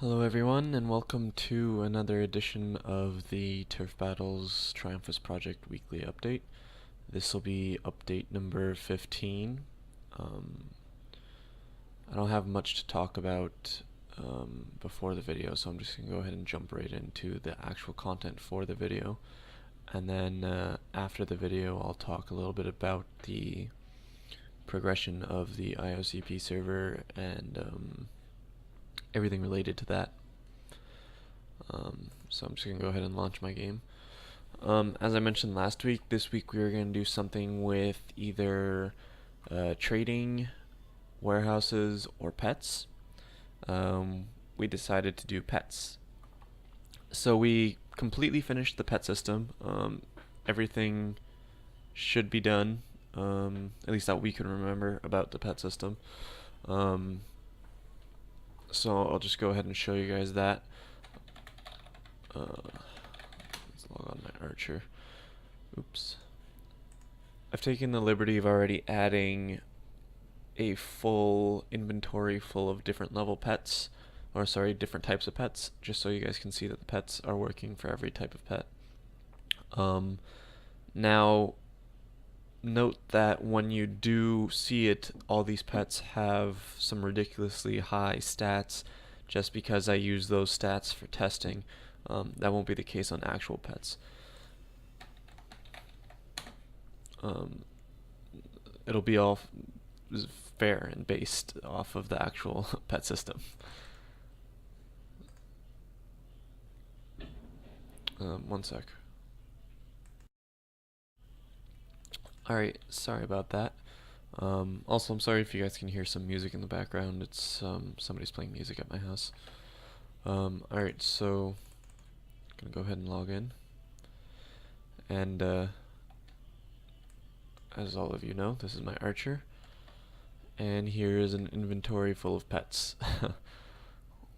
Hello everyone, and welcome to another edition of the Turf Battles Triumphus Project Weekly Update. This will be update number 15. I don't have much to talk about before the video, so I'm just going to go ahead and jump right into the actual content for the video. And then after the video, I'll talk a little bit about the progression of the IOCP server and everything related to that. So I'm just going to go ahead and launch my game. As I mentioned last week, this week we were going to do something with either trading, warehouses, or pets. We decided to do pets. So we completely finished the pet system. Everything should be done, at least that we can remember about the pet system. So I'll just go ahead and show you guys that. Let's log on my archer. Oops. I've taken the liberty of already adding a full inventory full of different level pets, or sorry, different types of pets, just so you guys can see that the pets are working for every type of pet. Now, note that when you do see it, all these pets have some ridiculously high stats just because I use those stats for testing. That won't be the case on actual pets. It'll be all fair and based off of the actual pet system. One sec. Alright, sorry about that. Also, I'm sorry if you guys can hear some music in the background. It's somebody's playing music at my house. Alright, so I'm gonna go ahead and log in. And as all of you know, this is my archer. And here is an inventory full of pets.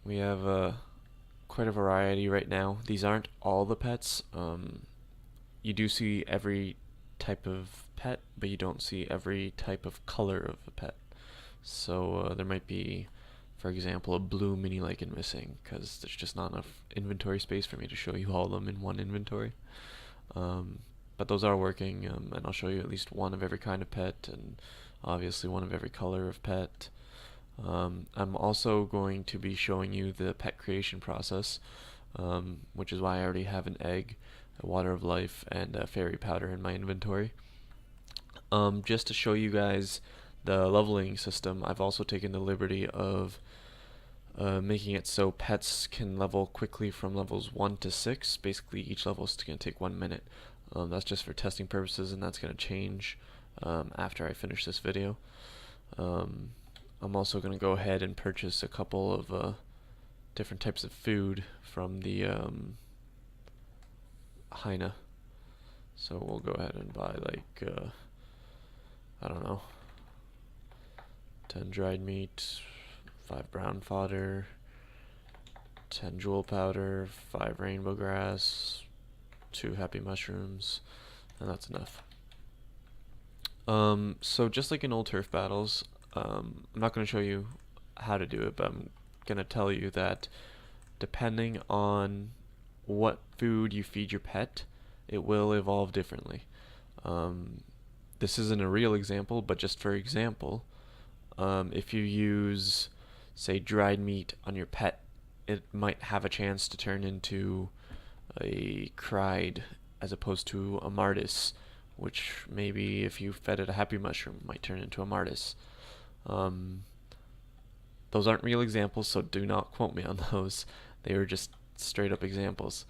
We have quite a variety right now. These aren't all the pets. You do see every type of pet, but you don't see every type of color of a pet. So there might be, for example, a blue mini lichen missing because there's just not enough inventory space for me to show you all of them in one inventory. But those are working, and I'll show you at least one of every kind of pet, and obviously one of every color of pet. I'm also going to be showing you the pet creation process, which is why I already have an egg, a water of life, and a fairy powder in my inventory. Just to show you guys the leveling system, I've also taken the liberty of making it so pets can level quickly from levels 1 to 6. Basically, each level is going to take 1 minute. That's just for testing purposes, and that's going to change after I finish this video. I'm also going to go ahead and purchase a couple of different types of food from the hyena. So we'll go ahead and buy like, I don't know, 10 dried meat, 5 brown fodder, 10 jewel powder, 5 rainbow grass, 2 happy mushrooms, and that's enough. So just like in old turf battles, I'm not going to show you how to do it, but I'm going to tell you that depending on what food you feed your pet, it will evolve differently. This isn't a real example, but just for example, if you use, say, dried meat on your pet, it might have a chance to turn into a cried as opposed to a martis, which maybe if you fed it a happy mushroom might turn into a martis. Those aren't real examples, so do not quote me on those. They were just straight up examples.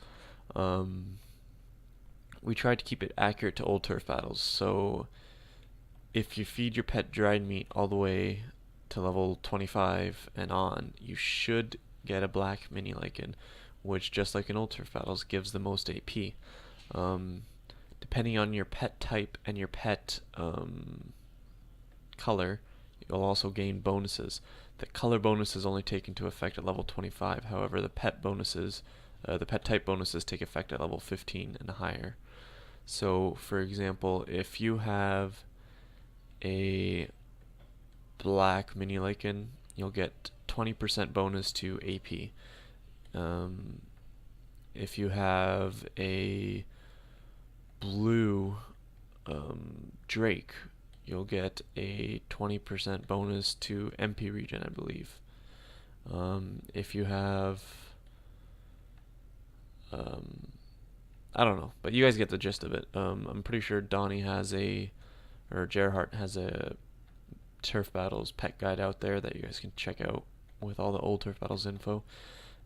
We tried to keep it accurate to old turf battles, so if you feed your pet dried meat all the way to level 25 and on, you should get a black mini lichen, which, just like in old turf battles, gives the most AP. Depending on your pet type and your pet color, you'll also gain bonuses. The color bonuses only take into effect at level 25. However, the pet bonuses, the pet type bonuses take effect at level 15 and higher. So, for example, if you have a black mini lichen, you'll get 20% bonus to AP. If you have a blue Drake, you'll get a 20% bonus to MP regen, I believe. If you have, I don't know, but you guys get the gist of it. I'm pretty sure Donnie has or Gerhardt has a Turf Battles pet guide out there that you guys can check out with all the old Turf Battles info,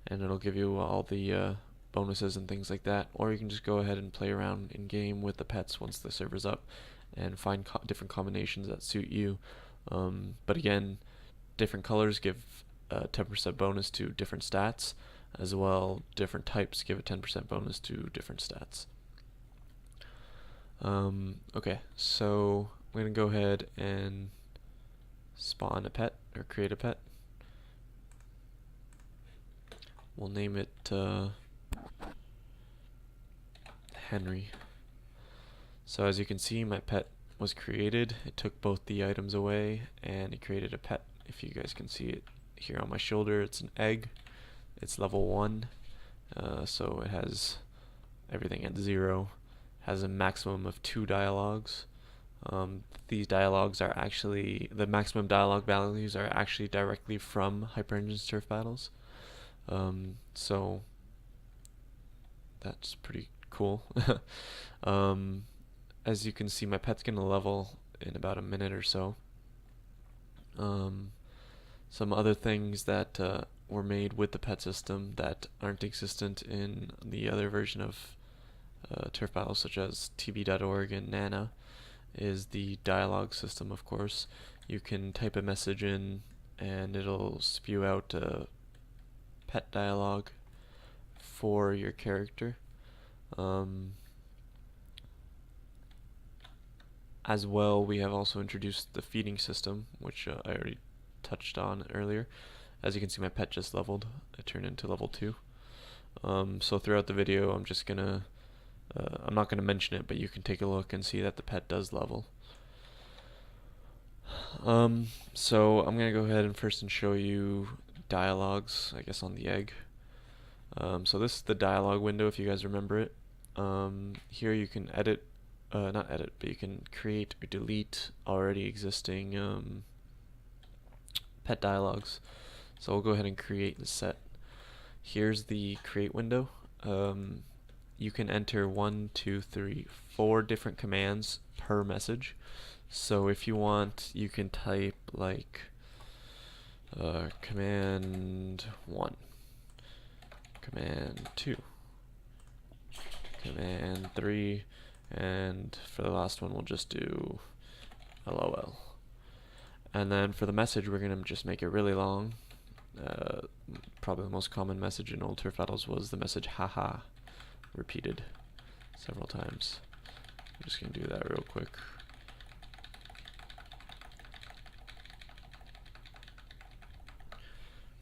and it'll give you all the bonuses and things like that. Or you can just go ahead and play around in game with the pets once the server's up and find different combinations that suit you. But again, different colors give a 10% bonus to different stats, as well different types give a 10% bonus to different stats. Okay, so I'm going to go ahead and spawn a pet, or create a pet. We'll name it Henry. So as you can see, my pet was created. It took both the items away and it created a pet. If you guys can see it here on my shoulder, it's an egg. It's level 1, so it has everything at 0. Has a maximum of 2 dialogues. These dialogues are actually, the maximum dialogue values are actually directly from HyperEngine's Turf Battles. So that's pretty cool. As you can see, my pet's gonna level in about a minute or so. Some other things that were made with the pet system that aren't existent in the other version of Turf Battles, such as tb.org and Nana, is the dialogue system. Of course, you can type a message in and it'll spew out a pet dialogue for your character. As well, we have also introduced the feeding system, which I already touched on earlier. As you can see, my pet just leveled. It turned into level 2. So throughout the video, I'm just gonna I'm not gonna mention it, but you can take a look and see that the pet does level. So I'm gonna go ahead and first show you dialogues, I guess, on the egg. So this is the dialogue window, if you guys remember it. Here you can edit, not edit, but you can create or delete already existing pet dialogues. So we'll go ahead and create the set. Here's the create window. You can enter 1, 2, 3, 4 different commands per message. So if you want, you can type like command 1, command 2, command 3, and for the last one we'll just do LOL. And then for the message, we're going to just make it really long. Probably the most common message in old Turf Battles was the message haha, repeated several times. I'm just going to do that real quick.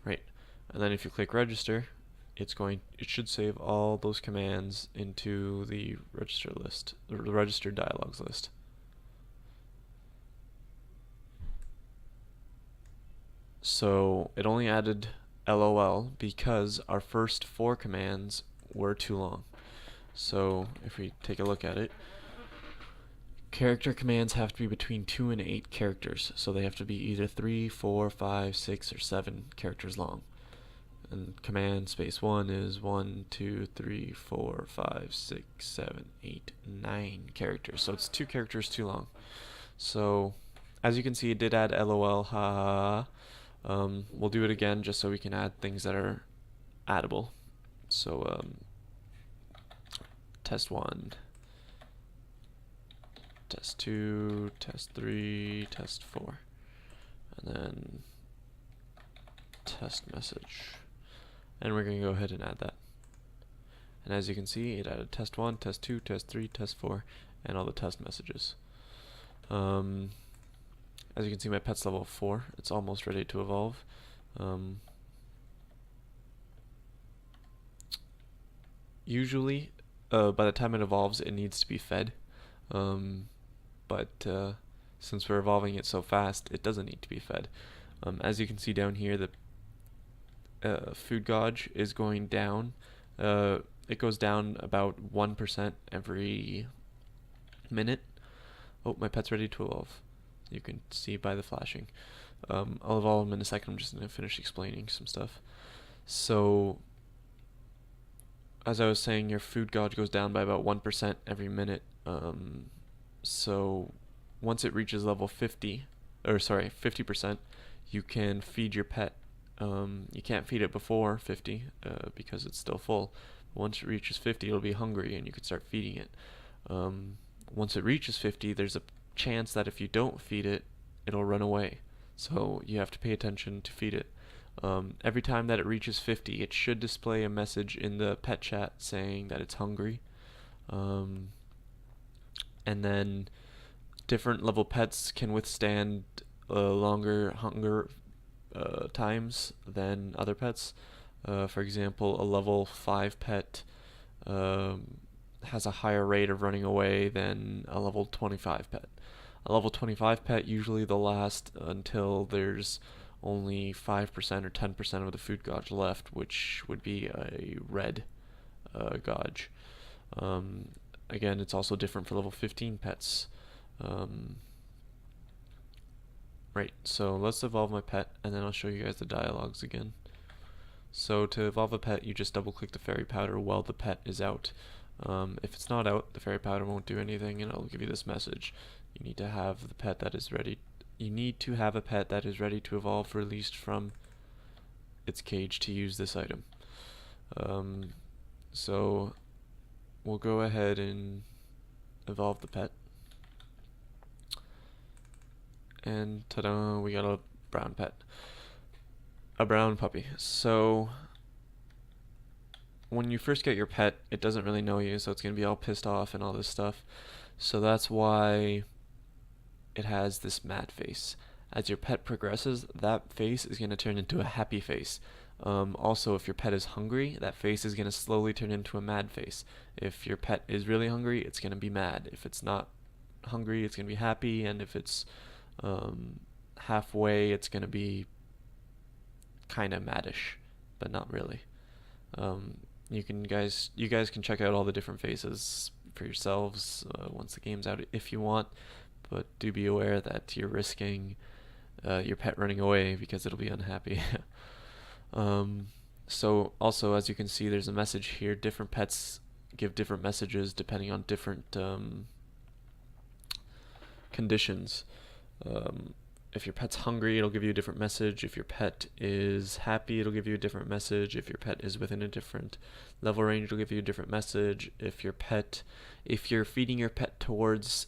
Right, and then if you click register, it should save all those commands into the register list, the registered dialogues list. So it only added LOL because our first 4 commands were too long. So if we take a look at it, character commands have to be between 2 and 8 characters. So they have to be either 3, 4, 5, 6, or 7 characters long. And command space 1 is 1, 2, 3, 4, 5, 6, 7, 8, 9 characters. So it's 2 characters too long. So as you can see, it did add LOL, haha. We'll do it again just so we can add things that are addable. So test 1, test 2, test 3, test 4, and then test message. And we're going to go ahead and add that. And as you can see, it added test 1, test 2, test 3, test 4, and all the test messages. As you can see, my pet's level 4. It's almost ready to evolve. Usually, by the time it evolves, it needs to be fed. But since we're evolving it so fast, it doesn't need to be fed. As you can see down here, food gauge is going down. It goes down about 1% every minute. Oh, my pet's ready to evolve. You can see by the flashing. I'll evolve him in a second. I'm just going to finish explaining some stuff. So, as I was saying, your food gauge goes down by about 1% every minute. So, once it reaches level 50%, you can feed your pet. You can't feed it before 50 because it's still full. Once it reaches 50, it'll be hungry and you can start feeding it. Once it reaches 50, there's a chance that if you don't feed it, it'll run away. So you have to pay attention to feed it. Every time that it reaches 50, it should display a message in the pet chat saying that it's hungry. And then different level pets can withstand longer hunger times than other pets. For example, a level 5 pet has a higher rate of running away than a level 25 pet. A level 25 pet usually they'll last until there's only 5% or 10% of the food gauge left, which would be a red gauge. Again, it's also different for level 15 pets. Right, so let's evolve my pet, and then I'll show you guys the dialogues again. So to evolve a pet, you just double click the fairy powder while the pet is out. If it's not out, the fairy powder won't do anything, and it'll give you this message. You need to have the pet that is ready. You need to have a pet that is ready to evolve, released from its cage to use this item. So we'll go ahead and evolve the pet. And ta-da, we got a brown pet. A brown puppy. So when you first get your pet, it doesn't really know you, so it's going to be all pissed off and all this stuff. So that's why it has this mad face. As your pet progresses, that face is going to turn into a happy face. Also, if your pet is hungry, that face is going to slowly turn into a mad face. If your pet is really hungry, it's going to be mad. If it's not hungry, it's going to be happy, and if it's halfway, it's going to be kind of maddish, but not really. You guys can check out all the different faces for yourselves once the game's out if you want, but do be aware that you're risking your pet running away because it'll be unhappy. So also, as you can see, there's a message here. Different pets give different messages depending on different conditions. If your pet's hungry, it'll give you a different message. If your pet is happy, it'll give you a different message. If your pet is within a different level range, it'll give you a different message. If you're feeding your pet towards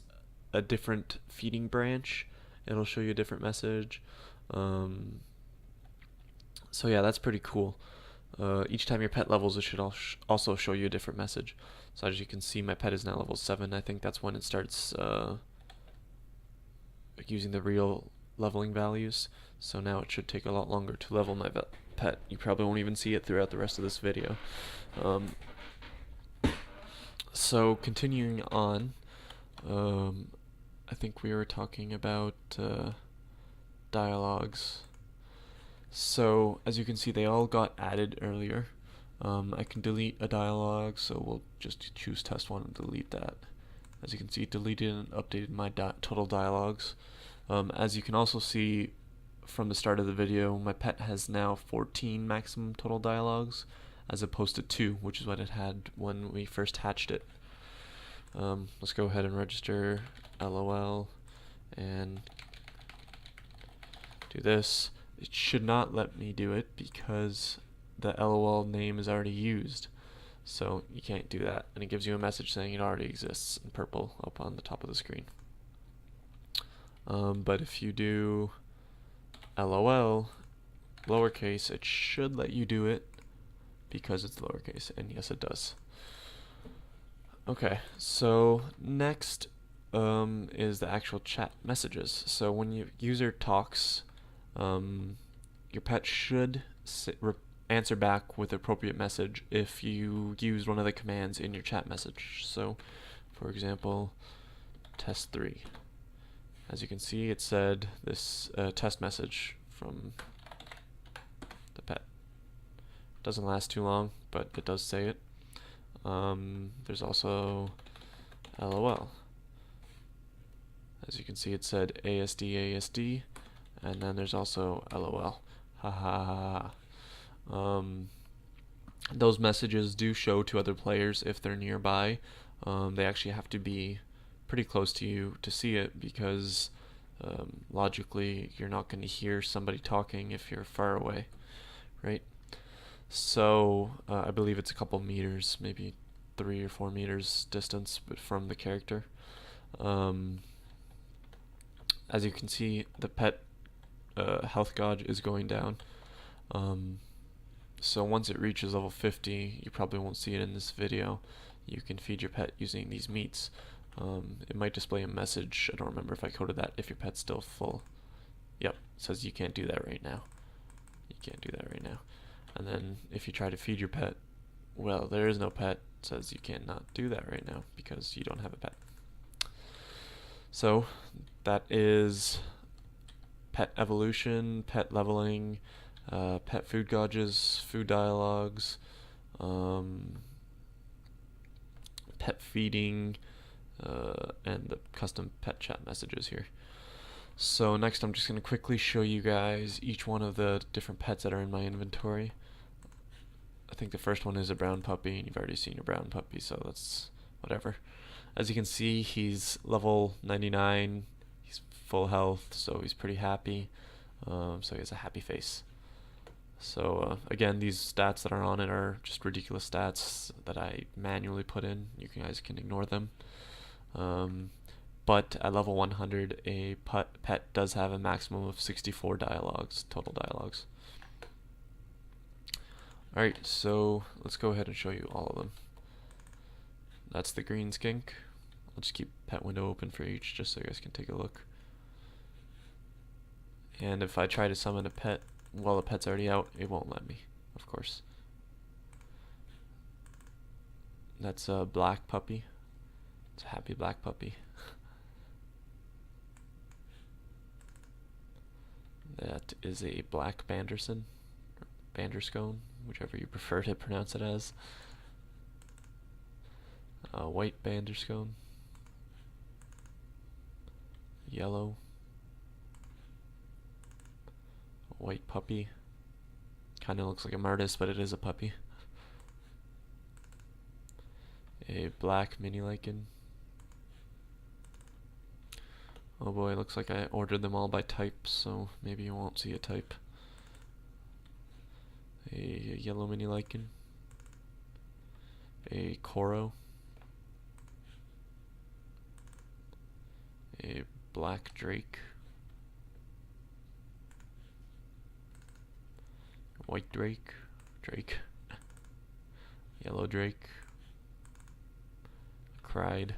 a different feeding branch, it'll show you a different message. So yeah, that's pretty cool. Each time your pet levels, it should also show you a different message. So as you can see, my pet is now level 7. I think that's when it starts using the real leveling values. So now it should take a lot longer to level my pet. You probably won't even see it throughout the rest of this video. So continuing on, I think we were talking about dialogues. So as you can see, they all got added earlier. I can delete a dialogue, so we'll just choose test 1 and delete that. As you can see, it deleted and updated my total dialogues. As you can also see from the start of the video, my pet has now 14 maximum total dialogues, as opposed to 2, which is what it had when we first hatched it. Let's go ahead and register LOL and do this. It should not let me do it because the LOL name is already used. So you can't do that. And it gives you a message saying it already exists in purple up on the top of the screen. But if you do LOL lowercase, it should let you do it because it's lowercase, and yes, it does. Okay, so next is the actual chat messages. So when your user talks, your pet should answer back with appropriate message if you use one of the commands in your chat message. So, for example, test 3. As you can see, it said this test message from the pet. Doesn't last too long, but it does say it. There's also LOL. As you can see, it said ASD ASD, and then there's also LOL. Ha ha ha ha. Those messages do show to other players if they're nearby. They actually have to be pretty close to you to see it, because logically you're not going to hear somebody talking if you're far away, right? So I believe it's a couple meters, maybe 3 or 4 meters distance from the character. As you can see, the pet health gauge is going down. So once it reaches level 50, you probably won't see it in this video, you can feed your pet using these meats. It might display a message, I don't remember if I coded that, if your pet's still full. Yep, it says you can't do that right now. You can't do that right now. And then if you try to feed your pet, well, there is no pet, it says you cannot do that right now because you don't have a pet. So that is pet evolution, pet leveling, pet food gauges, food dialogues, pet feeding, and the custom pet chat messages here. So next I'm just going to quickly show you guys each one of the different pets that are in my inventory. I think the first one is a brown puppy, and you've already seen your brown puppy, so that's whatever. As you can see, he's level 99, he's full health, so he's pretty happy. So he has a happy face. So again, these stats that are on it are just ridiculous stats that I manually put in. You guys can ignore them. But at level 100, a pet does have a maximum of 64 dialogues, total dialogues. Alright, so let's go ahead and show you all of them. That's the green skink. I'll just keep pet window open for each just so you guys can take a look. And if I try to summon a pet while the pet's already out, it won't let me, of course. That's a black puppy. It's a happy black puppy. That is a black Banderson, or Banderscone, whichever you prefer to pronounce it as. A white Banderscone. Yellow. A white puppy. Kinda looks like a Martis, but it is a puppy. A black mini lichen. Oh boy, looks like I ordered them all by type, so maybe you won't see a type. A yellow mini lichen. A Koro. A black drake. White drake. Yellow drake. Cried.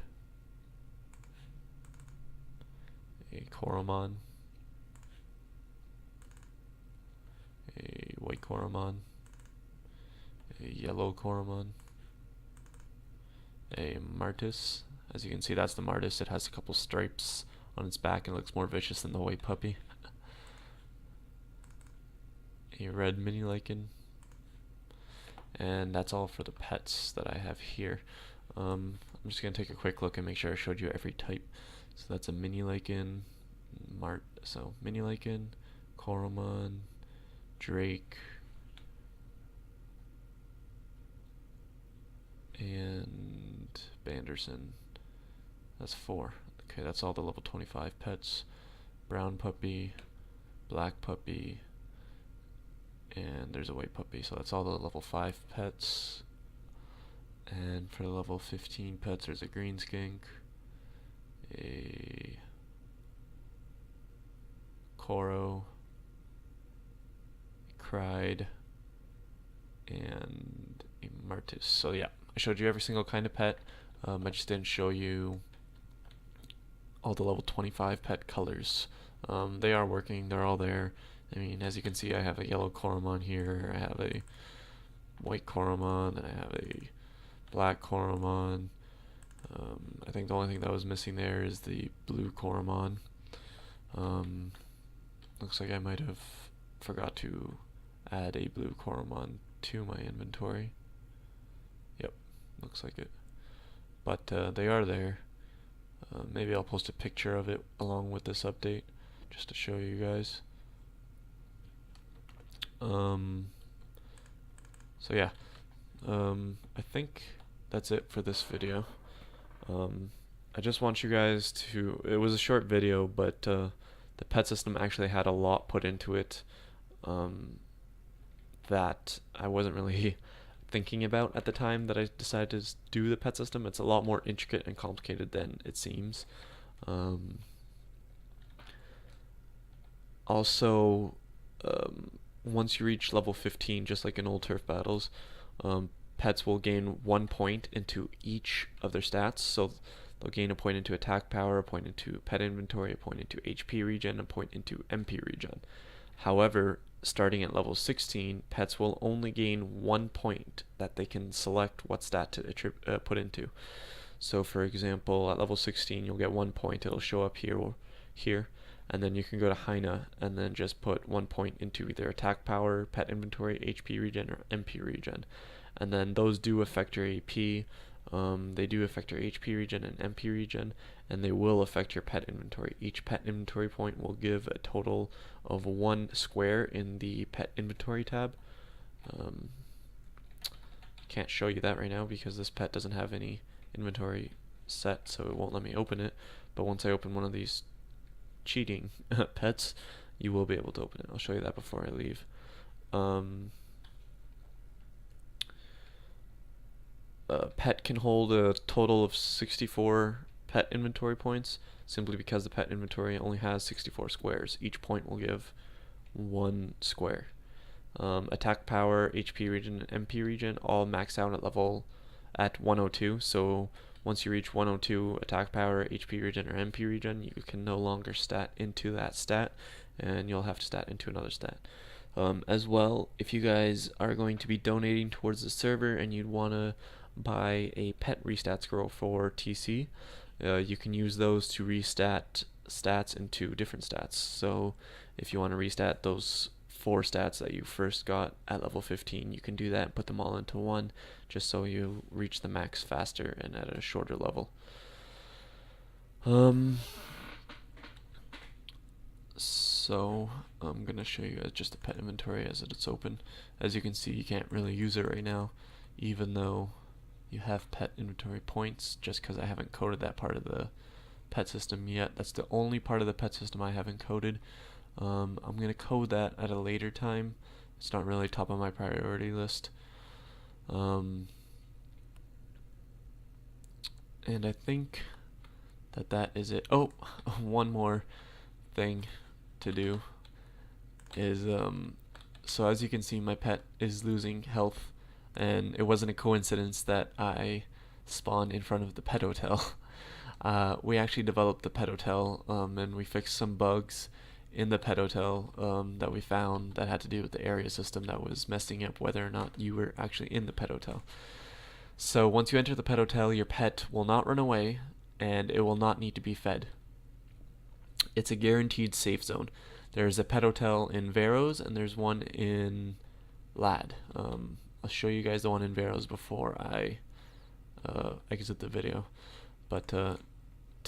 A Koromon. A white Koromon. A yellow Koromon. A Martis. As you can see, that's the Martis. It has a couple stripes on its back and it looks more vicious than the white puppy. A red mini lichen. And that's all for the pets that I have here. I'm just going to take a quick look and make sure I showed you every type. So that's a mini lichen, mini lichen, Koromon, drake, and Banderson. That's 4. Okay, that's all the level 25 pets. Brown puppy, black puppy, and there's a white puppy. So that's all the level 5 pets. And for the level 15 pets, there's a green skink, a Koro, a Cried, and a Martis. So yeah, I showed you every single kind of pet. I just didn't show you all the level 25 pet colors. They are working, they're all there. I mean, as you can see, I have a yellow Koromon here, I have a white Koromon, and I have a black Koromon. I think the only thing that was missing there is the blue Koromon. Looks like I might have forgot to add a blue Koromon to my inventory. Yep, looks like it. But they are there. Maybe I'll post a picture of it along with this update just to show you guys. So yeah, I think that's it for this video. I just want you guys to, it was a short video, but the pet system actually had a lot put into it that I wasn't really thinking about at the time that I decided to do the pet system. It's a lot more intricate and complicated than it seems. Also, once you reach level 15, just like in old Turf Battles, pets will gain 1 point into each of their stats. So they'll gain a point into attack power, a point into pet inventory, a point into HP regen, a point into MP regen. However, starting at level 16, pets will only gain 1 point that they can select what stat to put into. So for example, at level 16, you'll get 1 point. It'll show up here or here. And then you can go to Heine and then just put 1 point into either attack power, pet inventory, HP regen, or MP regen. And then those do affect your AP. They do affect your HP regen and MP regen, and they will affect your pet inventory. Each pet inventory point will give a total of 1 square in the pet inventory tab. Can't show you that right now because this pet doesn't have any inventory set, so it won't let me open it. But once I open one of these cheating pets, you will be able to open it. I'll show you that before I leave. Pet can hold a total of 64 pet inventory points, simply because the pet inventory only has 64 squares. Each point will give 1 square. Attack power, HP regen, and MP regen all max out at 102. So once you reach 102 attack power, HP regen, or MP regen, you can no longer stat into that stat, and you'll have to stat into another stat. As well, if you guys are going to be donating towards the server and you'd want to buy a pet restat scroll for TC, you can use those to restat stats into different stats. So if you want to restat those 4 stats that you first got at level 15, you can do that and put them all into one, just so you reach the max faster and at a shorter level. So I'm gonna show you guys just the pet inventory as it's open. As you can see, you can't really use it right now, even though you have pet inventory points, just because I haven't coded that part of the pet system yet. That's the only part of the pet system I haven't coded. I'm going to code that at a later time. It's not really top of my priority list. And I think that is it. Oh, one more thing to do is, so as you can see, my pet is losing health, and it wasn't a coincidence that I spawned in front of the pet hotel. We actually developed the pet hotel, and we fixed some bugs in the pet hotel that we found that had to do with the area system that was messing up whether or not you were actually in the pet hotel. So once you enter the pet hotel, your pet will not run away, and it will not need to be fed. It's a guaranteed safe zone. There's a pet hotel in Veros, and there's one in Lad. I'll show you guys the one in Veros before I exit the video. But to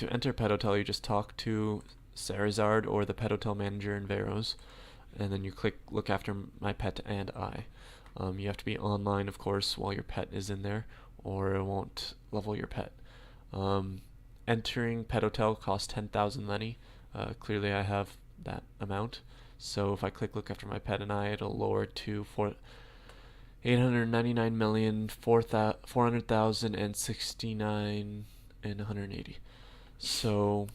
enter pet hotel, you just talk to Sarazard or the pet hotel manager in Veros, and then you click look after my pet and I. You have to be online, of course, while your pet is in there, or it won't level your pet. Entering pet hotel costs 10,000 Lenny. Clearly I have that amount, so if I click look after my pet and I, it'll lower it to 899,400,069 and 180. So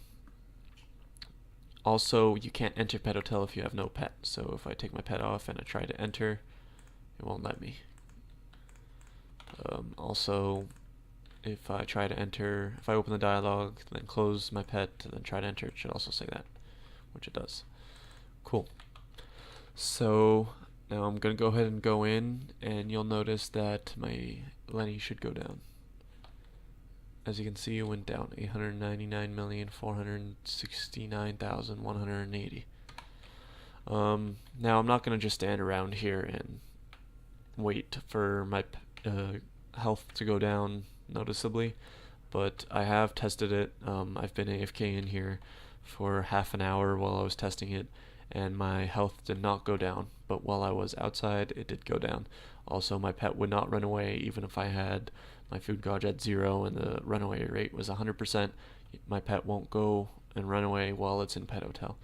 also, you can't enter pet hotel if you have no pet. So if I take my pet off and I try to enter, it won't let me. Also, if I try to enter, if I open the dialog, then close my pet, then try to enter, it should also say that, which it does. Cool. So now I'm going to go ahead and go in, and you'll notice that my Lenny should go down. As you can see, it went down 899,469,180. Now I'm not going to just stand around here and wait for my health to go down noticeably, but I have tested it. I've been AFK in here for half an hour while I was testing it, and my health did not go down, but while I was outside, it did go down. Also, my pet would not run away even if I had my food gauge at 0 and the runaway rate was 100%. My pet won't go and run away while it's in Pet Hotel.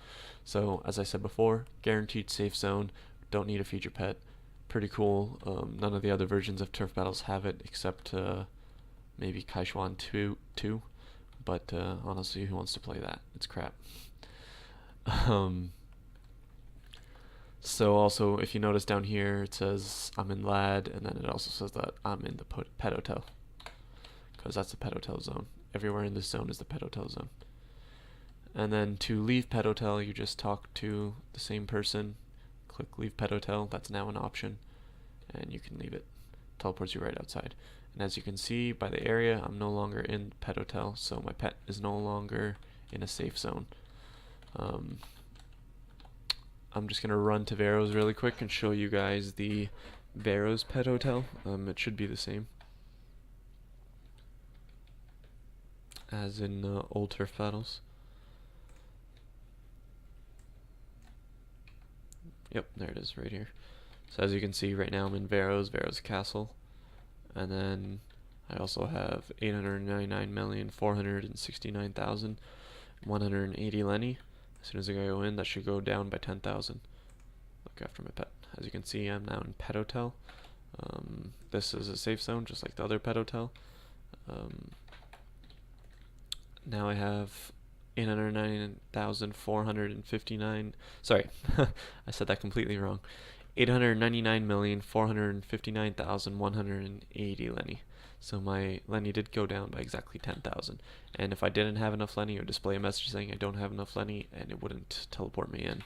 So, as I said before, guaranteed safe zone, don't need to feed your pet. Pretty cool. None of the other versions of Turf Battles have it except maybe Kaishuan 2, but honestly, who wants to play that? It's crap. So also, if you notice down here, it says I'm in LAD, and then it also says that I'm in the Pet Hotel, because that's the Pet Hotel zone. Everywhere in this zone is the Pet Hotel zone. And then to leave Pet Hotel, you just talk to the same person, click Leave Pet Hotel, that's now an option, and you can leave it. Teleports you right outside. And as you can see by the area, I'm no longer in Pet Hotel, so my pet is no longer in a safe zone. I'm just gonna run to Vero's really quick and show you guys the Vero's Pet Hotel. It should be the same as in old Turf Battles. Yep, there it is right here. So as you can see right now, I'm in Vero's Castle, and then I also have 899,469,180 Lenny. As soon as I go in, that should go down by 10,000. Look after my pet. As you can see, I'm now in Pet Hotel. This is a safe zone, just like the other Pet Hotel. Now I have 899,459. Sorry, I said that completely wrong. 899,459,180 Lenny. So my Lenny did go down by exactly 10,000. And if I didn't have enough Lenny, it would display a message saying I don't have enough Lenny, and it wouldn't teleport me in.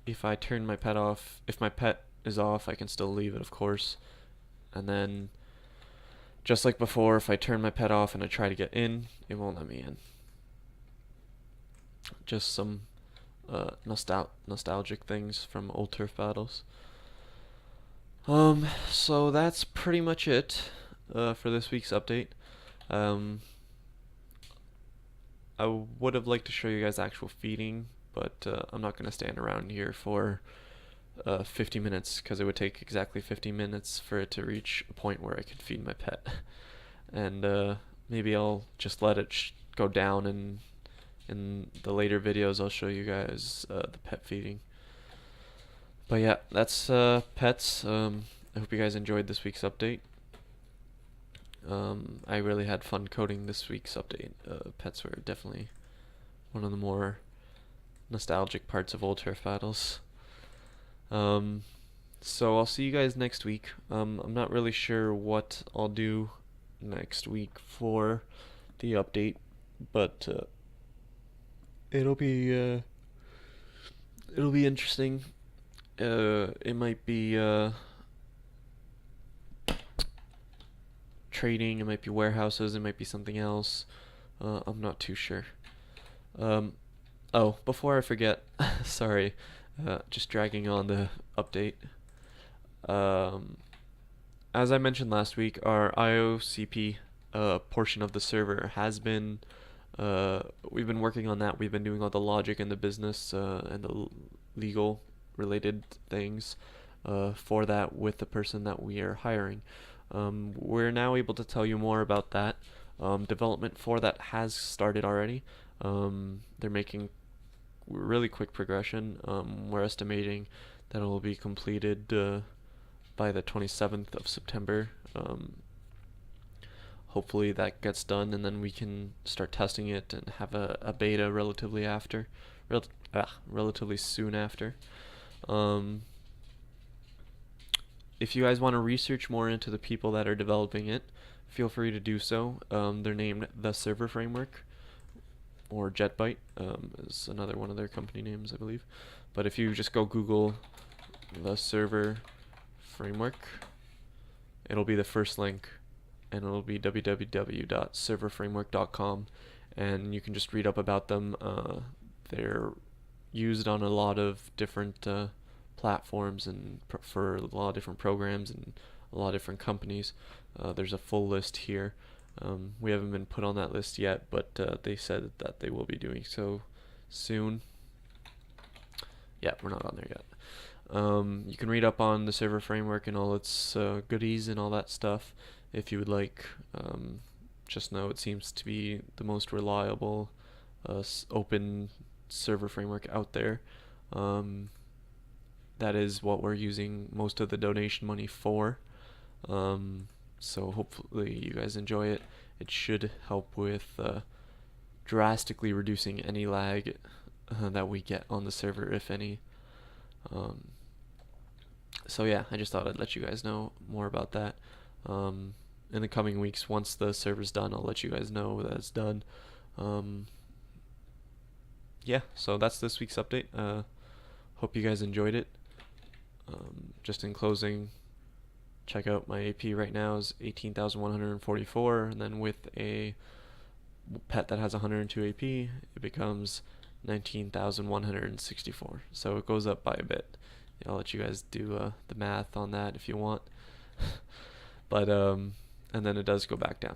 If I turn my pet off, if my pet is off, I can still leave it, of course. And then, just like before, if I turn my pet off and I try to get in, it won't let me in. Just some nostalgic things from old Turf Battles. So that's pretty much it for this week's update. I would have liked to show you guys actual feeding, but I'm not going to stand around here for 50 minutes, because it would take exactly 50 minutes for it to reach a point where I could feed my pet. And maybe I'll just let it go down, and in the later videos I'll show you guys the pet feeding. But yeah, that's pets. I hope you guys enjoyed this week's update. I really had fun coding this week's update. Pets were definitely one of the more nostalgic parts of old Turf Battles. So I'll see you guys next week. I'm not really sure what I'll do next week for the update, but it'll be interesting. It might be trading, it might be warehouses, it might be something else. I'm not too sure. Oh, before I forget, sorry, just dragging on the update. As I mentioned last week, our IOCP portion of the server has been, we've been working on that. We've been doing all the logic and the business and the legal related things for that with the person that we are hiring. We're now able to tell you more about that. Development for that has started already. They're making really quick progression. We're estimating that it will be completed by the 27th of September. Hopefully that gets done, and then we can start testing it and have a beta relatively soon after. If you guys want to research more into the people that are developing it, feel free to do so. They're named The Server Framework, or JetBite is another one of their company names, I believe. But if you just go Google The Server Framework, it'll be the first link, and it'll be www.serverframework.com, and you can just read up about them. They're used on a lot of different platforms and for a lot of different programs and a lot of different companies. There's a full list here. We haven't been put on that list yet, but they said that they will be doing so soon. Yeah, we're not on there yet. You can read up on the server framework and all its goodies and all that stuff if you would like. Just know it seems to be the most reliable open server framework out there. That is what we're using most of the donation money for. So hopefully you guys enjoy it. It should help with drastically reducing any lag that we get on the server, if any. So yeah, I just thought I'd let you guys know more about that. In the coming weeks, once the server's done, I'll let you guys know that it's done. Yeah, so that's this week's update. Hope you guys enjoyed it. Just in closing, check out my AP right now is 18,144, and then with a pet that has 102 AP, it becomes 19,164. So it goes up by a bit. I'll let you guys do the math on that if you want. But and then it does go back down,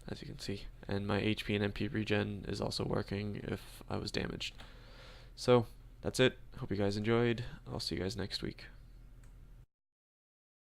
as you can see. And my HP and MP regen is also working if I was damaged. So that's it. Hope you guys enjoyed. I'll see you guys next week.